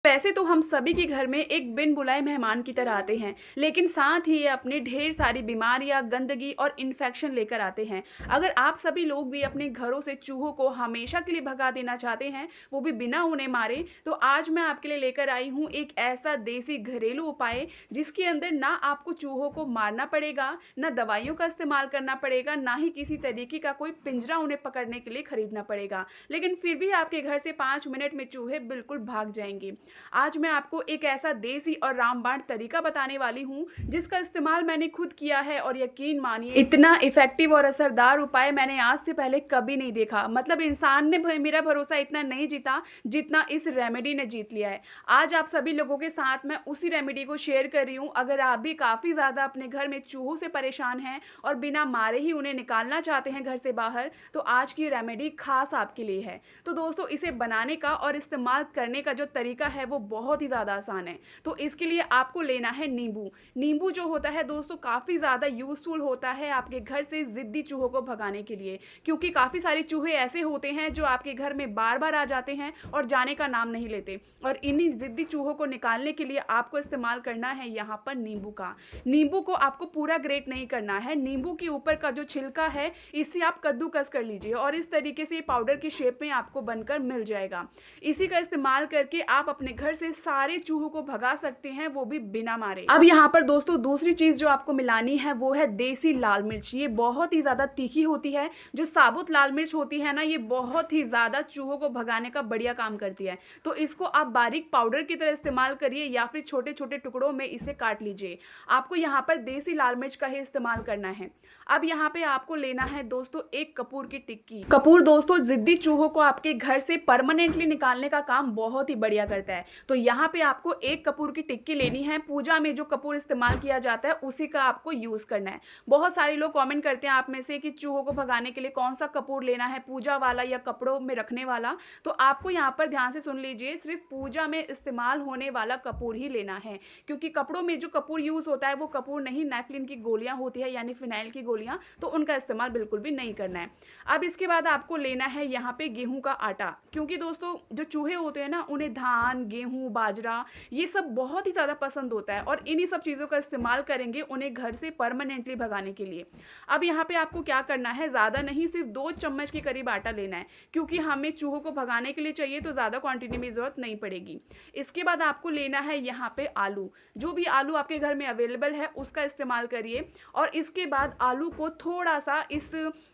वैसे तो हम सभी के घर में एक बिन बुलाए मेहमान की तरह आते हैं, लेकिन साथ ही ये अपनी ढेर सारी बीमारियां, गंदगी और इन्फेक्शन लेकर आते हैं। अगर आप सभी लोग भी अपने घरों से चूहों को हमेशा के लिए भगा देना चाहते हैं, वो भी बिना उन्हें मारे, तो आज मैं आपके लिए लेकर आई हूँ एक ऐसा देसी घरेलू उपाय जिसके अंदर ना आपको चूहों को मारना पड़ेगा, ना दवाइयों का इस्तेमाल करना पड़ेगा, ना ही किसी तरीके का कोई पिंजरा उन्हें पकड़ने के लिए खरीदना पड़ेगा। लेकिन फिर भी आपके घर से 5 मिनट में चूहे बिल्कुल भाग जाएंगे। आज मैं आपको एक ऐसा देसी और रामबाण तरीका बताने वाली हूँ जिसका इस्तेमाल मैंने खुद किया है, और यकीन मानिए इतना इफेक्टिव और असरदार उपाय मैंने आज से पहले कभी नहीं देखा। मतलब इंसान ने मेरा भरोसा इतना नहीं जीता जितना इस रेमेडी ने जीत लिया है। आज आप सभी लोगों के साथ मैं उसी रेमेडी को शेयर कर रही हूँ। अगर आप भी काफ़ी ज़्यादा अपने घर में चूहों से परेशान हैं और बिना मारे ही उन्हें निकालना चाहते हैं घर से बाहर, तो आज की रेमेडी खास आपके लिए है। तो दोस्तों, इसे बनाने का और इस्तेमाल करने का जो तरीका है वो बहुत ही ज़्यादा आसान है। तो इसके लिए आपको लेना है नींबू। नींबू जो होता है दोस्तों, काफ़ी ज़्यादा यूज़फुल होता है आपके घर से ज़िद्दी चूहों को भगाने के लिए, क्योंकि काफ़ी सारे चूहे ऐसे होते हैं जो आपके घर में बार बार आ जाते हैं और जाने का नाम नहीं लेते। और इन्हीं ज़िद्दी चूहों को निकालने के लिए आपको इस्तेमाल करना है यहाँ पर नींबू का। नींबू को आपको पूरा ग्रेट नहीं करना है। नींबू के ऊपर का जो छिलका है, इससे आप कद्दूकस कर लीजिए और इस तरीके से पाउडर की शेप में आपको बनकर मिल जाएगा। इसी का इस्तेमाल करके आप अपने घर से सारे चूहों को भगा सकते हैं, वो भी बिना मारे। अब यहाँ पर दोस्तों दूसरी चीज जो आपको मिलानी है वो है देसी लाल मिर्च। ये बहुत ही ज्यादा तीखी होती है। जो साबुत लाल मिर्च होती है ना, ये बहुत ही ज्यादा चूहों को भगाने का बढ़िया काम करती है। तो इसको आप बारीक पाउडर की तरह इस्तेमाल करिए या फिर छोटे छोटे टुकड़ों में इसे काट लीजिए। आपको यहाँ पर देसी लाल मिर्च का ही इस्तेमाल करना है। अब यहाँ पे आपको लेना है दोस्तों एक कपूर की टिक्की। कपूर दोस्तों जिद्दी चूहों को आपके घर से परमानेंटली निकालने का काम बहुत ही बढ़िया करता है। तो यहाँ पे आपको एक कपूर की टिक्की लेनी है। पूजा में जो कपूर इस्तेमाल किया जाता है उसी का आपको यूज करना है। बहुत सारे लोग कमेंट करते हैं आप में से कि चूहों को भगाने के लिए कौन सा कपूर लेना है, पूजा वाला या कपड़ों में रखने वाला। तो आपको यहाँ पर ध्यान से सुन लीजिए, सिर्फ पूजा में इस्तेमाल होने वाला कपूर ही लेना है, क्योंकि कपड़ों में जो कपूर यूज होता है वो कपूर नहीं, नेफ्लिन की गोलियां होती है यानी फिनाइल की गोलियां, तो उनका इस्तेमाल बिल्कुल भी नहीं करना है। अब इसके बाद आपको लेना है यहाँ पे गेहूं का आटा, क्योंकि दोस्तों जो चूहे होते हैं ना, उन्हें धान, गेहूं, बाजरा ये सब बहुत ही ज़्यादा पसंद होता है और इन्हीं सब चीज़ों का इस्तेमाल करेंगे उन्हें घर से परमानेंटली भगाने के लिए। अब यहाँ पे आपको क्या करना है, ज़्यादा नहीं, सिर्फ 2 चम्मच के करीब आटा लेना है, क्योंकि हमें चूहों को भगाने के लिए चाहिए, तो ज़्यादा क्वांटिटी में ज़रूरत नहीं पड़ेगी। इसके बाद आपको लेना है यहाँ पे आलू। जो भी आलू आपके घर में अवेलेबल है उसका इस्तेमाल करिए। और इसके बाद आलू को थोड़ा सा इस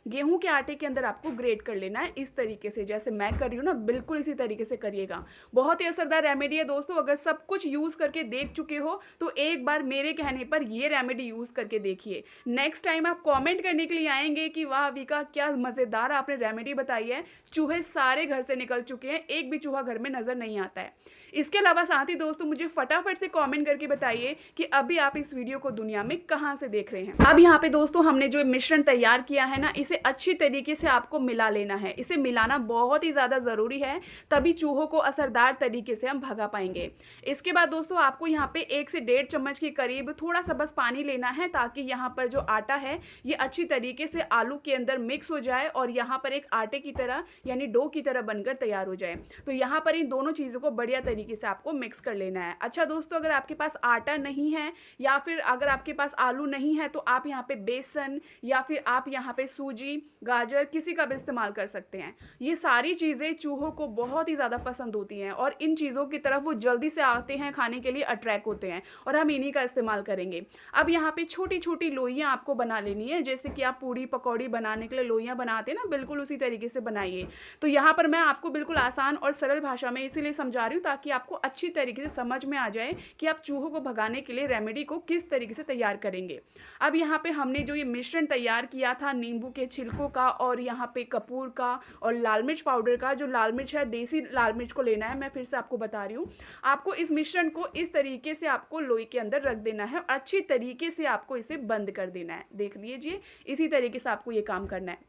गेहूं के आटे के अंदर आपको ग्रेट कर लेना है, इस तरीके से जैसे मैं कर रही हूँ ना, बिल्कुल इसी तरीके से करिएगा। बहुत ही असरदार रेमेडी है दोस्तों। अगर सब कुछ यूज़ करके देख चुके हो तो एक बार मेरे कहने पर ये रेमेडी यूज़ करके देखिए। नेक्स्ट टाइम आप कमेंट करने के लिए आएंगे कि वाह विका, क्या मज़ेदार आपने रेमेडी बताई है। चूहे सारे घर से निकल चुके हैं, एक भी चूहा घर में नज़र नहीं आता है। इसके अलावा साथ ही दोस्तों मुझे फटाफट से कमेंट करके बताइए कि अभी आप इस वीडियो को दुनिया में कहाँ से देख रहे हैं। अब यहाँ पे दोस्तों हमने जो मिश्रण तैयार किया है ना, इसे अच्छी तरीके से आपको मिला लेना है। इसे मिलाना बहुत ही ज़्यादा ज़रूरी है, तभी चूहों को असरदार तरीके से हम भगा पाएंगे। इसके बाद दोस्तों आपको यहाँ पे 1 से 1.5 चम्मच के करीब थोड़ा सा बस पानी लेना है, ताकि यहाँ पर जो आटा है ये अच्छी तरीके से आलू के अंदर मिक्स हो जाए और यहाँ पर एक आटे की तरह यानी डो की तरह बनकर तैयार हो जाए। तो यहाँ पर इन दोनों चीज़ों को बढ़िया तरीके से आपको मिक्स कर लेना है। अच्छा दोस्तों, अगर आपके पास आटा नहीं है या फिर अगर आपके पास आलू नहीं है तो आप यहाँ पे बेसन या फिर आप यहाँ पे सूजी, गाजर, किसी का भी इस्तेमाल कर सकते हैं। ये सारी चीज़ें चूहों को बहुत ही ज़्यादा पसंद होती हैं और इन चीज़ों की तरफ वो जल्दी से आते हैं, खाने के लिए अट्रैक्ट होते हैं, और हम इन्हीं का इस्तेमाल करेंगे। अब यहाँ पे छोटी छोटी लोइयाँ आपको बना लेनी है, जैसे कि आप पूड़ी पकौड़ी बनाने के लिए लोइयाँ बनाते हैं ना, बिल्कुल उसी तरीके से बनाइए। तो यहाँ पर मैं आपको बिल्कुल आसान और सरल भाषा में इसीलिए समझा रही हूँ ताकि आपको अच्छी तरीके से समझ में आ जाए कि आप चूहों को भगाने के लिए रेमेडी को किस तरीके से तैयार करेंगे। अब यहाँ पे हमने जो ये मिश्रण तैयार किया था नींबू के छिलकों का और यहाँ पे कपूर का और लाल मिर्च पाउडर का, जो लाल मिर्च है देसी लाल मिर्च को लेना है, मैं फिर से आपको बता रही हूँ। आपको इस मिश्रण को इस तरीके से आपको लोई के अंदर रख देना है और अच्छी तरीके से आपको इसे बंद कर देना है। देख लीजिए, इसी तरीके से आपको ये काम करना है।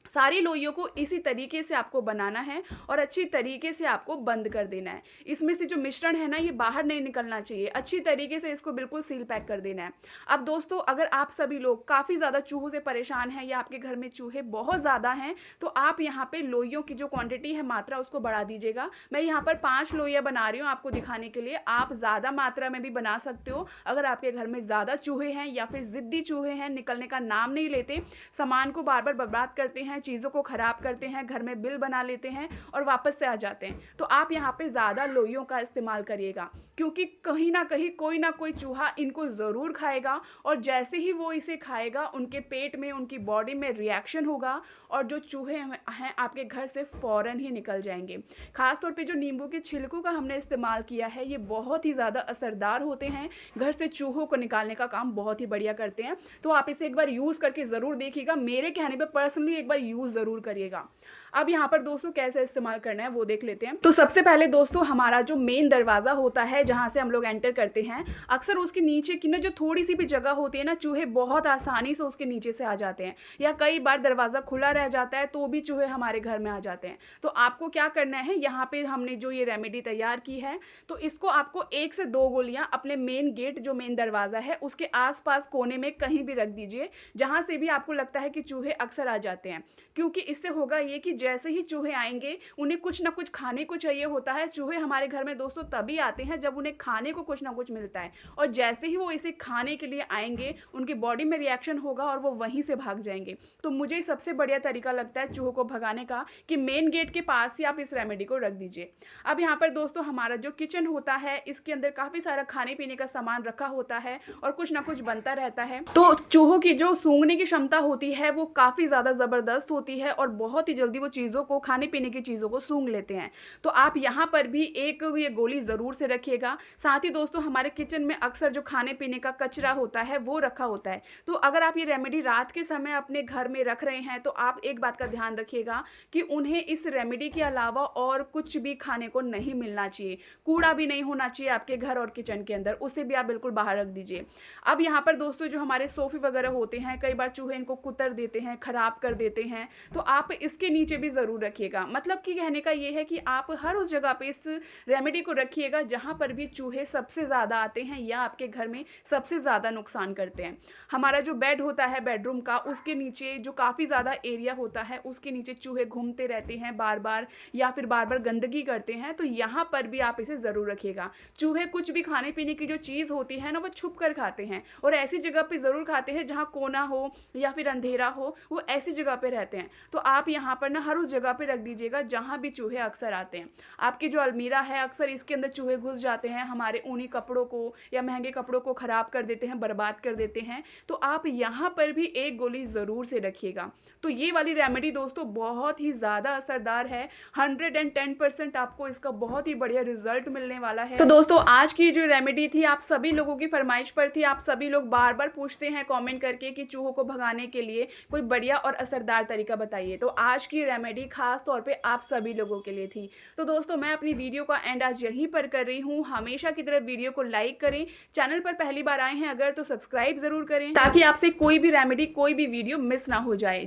सारी लोइयों को इसी तरीके से आपको बनाना है और अच्छी तरीके से आपको बंद कर देना है। इसमें से जो मिश्रण है ना, ये बाहर नहीं निकलना चाहिए। अच्छी तरीके से इसको बिल्कुल सील पैक कर देना है। अब दोस्तों, अगर आप सभी लोग काफ़ी ज़्यादा चूहों से परेशान हैं या आपके घर में चूहे बहुत ज़्यादा हैं, तो आप यहाँ पे लोइयों की जो क्वांटिटी है, मात्रा, उसको बढ़ा दीजिएगा। मैं यहाँ पर 5 लोइयाँ बना रही हूँ आपको दिखाने के लिए। आप ज़्यादा मात्रा में भी बना सकते हो। अगर आपके घर में ज़्यादा चूहे हैं या फिर ज़िद्दी चूहे हैं, निकलने का नाम नहीं लेते, सामान को बार-बार बर्बाद करते हैं, चीज़ों को ख़राब करते हैं, घर में बिल बना लेते हैं और वापस से आ जाते हैं, तो आप यहाँ पे ज़्यादा लोइयों का इस्तेमाल करिएगा, क्योंकि कहीं न कहीं कोई ना कोई चूहा इनको ज़रूर खाएगा और जैसे ही वो इसे खाएगा, उनके पेट में, उनकी बॉडी में रिएक्शन होगा और जो चूहे हैं आपके घर से फ़ौरन ही निकल जाएँगे। ख़ास तौर पे जो नींबू के छिलकों का हमने इस्तेमाल किया है, ये बहुत ही ज़्यादा असरदार होते हैं, घर से चूहों को निकालने का काम बहुत ही बढ़िया करते हैं। तो आप इसे एक बार यूज़ करके ज़रूर देखिएगा। मेरे कहने पे पर्सनली एक बार यूज़ ज़रूर करिएगा। अब यहाँ पर दोस्तों कैसे इस्तेमाल करना है वो देख लेते हैं। तो सबसे पहले दोस्तों, हमारा जो मेन दरवाज़ा होता है जहाँ से हम लोग एंटर करते हैं, अक्सर उसके नीचे की ना जो थोड़ी-सी भी जगह होती है ना, चूहे बहुत आसानी से उसके नीचे से आ जाते हैं, या कई बार दरवाज़ा खुला रह जाता है तो भी चूहे हमारे घर में आ जाते हैं। तो आपको क्या करना है, यहाँ पे हमने जो ये रेमेडी तैयार की है, तो इसको आपको 1 से 2 गोलियाँ अपने मेन गेट, जो मेन दरवाज़ा है, उसके आस-पास कोने में कहीं भी रख दीजिए, जहाँ से भी आपको लगता है कि चूहे अक्सर आ जाते हैं। क्योंकि इससे होगा ये कि जैसे ही चूहे आएँगे, उन्हें कुछ ना कुछ खाने को चाहिए होता है। चूहे हमारे घर में दोस्तों तभी आते हैं जब उन्हें खाने को कुछ ना कुछ मिलता है, और जैसे ही वो इसे खाने के लिए आएँगे, उनकी बॉडी में रिएक्शन होगा और वो वहीं से भाग जाएँगे। तो मुझे सबसे बढ़िया तरीका लगता है चूहों को भगाने का कि मेन गेट के पास ही आप इस रेमेडी को रख दीजिए। अब यहाँ पर दोस्तों, हमारा जो किचन होता है, इसके अंदर काफ़ी सारा खाने-पीने का सामान रखा होता है और कुछ ना कुछ बनता रहता है। तो चूहों की जो सूंघने की क्षमता होती है, वो काफ़ी ज़्यादा ज़बरदस्त होती है और बहुत ही जल्दी वो चीज़ों को, खाने-पीने की चीज़ों को सूंघ लेते हैं। तो आप यहाँ पर भी एक ये गोली ज़रूर से रखिएगा। साथ ही दोस्तों, हमारे किचन में अक्सर जो खाने-पीने का कचरा होता है, वो रखा होता है। तो अगर आप ये रेमेडी रात के समय अपने घर में रख रहे हैं, तो आप एक बात का ध्यान रखिएगा कि उन्हें इस रेमेडी के अलावा और कुछ भी खाने को नहीं मिलना चाहिए। कूड़ा भी नहीं होना चाहिए आपके घर और किचन के अंदर, उसे भी आप बिल्कुल बाहर रख दीजिए। अब यहाँ पर दोस्तों, जो हमारे सोफ़े वगैरह होते हैं, कई बार चूहे इनको कुतर देते हैं, ख़राब कर देते हैं, तो आप इसके नीचे भी ज़रूर रखिएगा। मतलब कि कहने का ये है कि आप हर उस जगह पे इस रेमेडी को रखिएगा जहाँ पर भी चूहे सबसे ज़्यादा आते हैं या आपके घर में सबसे ज़्यादा नुकसान करते हैं। हमारा जो बेड होता है बेडरूम का, उसके नीचे जो काफ़ी ज़्यादा एरिया होता है, उसके नीचे चूहे घूमते रहते हैं बार-बार, या फिर बार-बार गंदगी करते हैं, तो यहाँ पर भी आप इसे ज़रूर रखिएगा। चूहे कुछ भी खाने-पीने की जो चीज़ होती है ना, वो छुप कर खाते हैं और ऐसी जगह पे ज़रूर खाते हैं जहाँ कोना हो या फिर अंधेरा हो, वो ऐसी जगह पे रहते हैं। तो आप यहाँ पर ना हर उस जगह पे रख दीजिएगा जहाँ भी चूहे अक्सर आते हैं। आपकी जो अलमीरा है, अक्सर इसके अंदर चूहे घुस जाते हैं, हमारे ऊनी कपड़ों को या महँगे कपड़ों को ख़राब कर देते हैं, बर्बाद कर देते हैं। तो आप यहाँ पर भी एक गोली ज़रूर से रखिएगा। तो ये वाली रेमेडी दोस्तों बहुत ही ज़्यादा असरदार है। 110% आपको इसका बहुत ही बढ़िया रिज़ल्ट मिलने वाला है। तो दोस्तों, आज की जो रेमेडी थी, आप सभी लोगों की फ़रमाइश पर थी। आप सभी लोग बार-बार पूछते हैं कमेंट करके कि चूहों को भगाने के लिए कोई बढ़िया और असरदार तरीका बताइए। तो आज की रेमेडी ख़ास तौर पे आप सभी लोगों के लिए थी। तो दोस्तों, मैं अपनी वीडियो का एंड आज यहीं पर कर रही हूँ। हमेशा की तरह वीडियो को लाइक करें, चैनल पर पहली बार आए हैं अगर तो सब्सक्राइब ज़रूर करें, ताकि आपसे कोई भी रेमेडी, कोई भी वीडियो मिस ना हो जाए।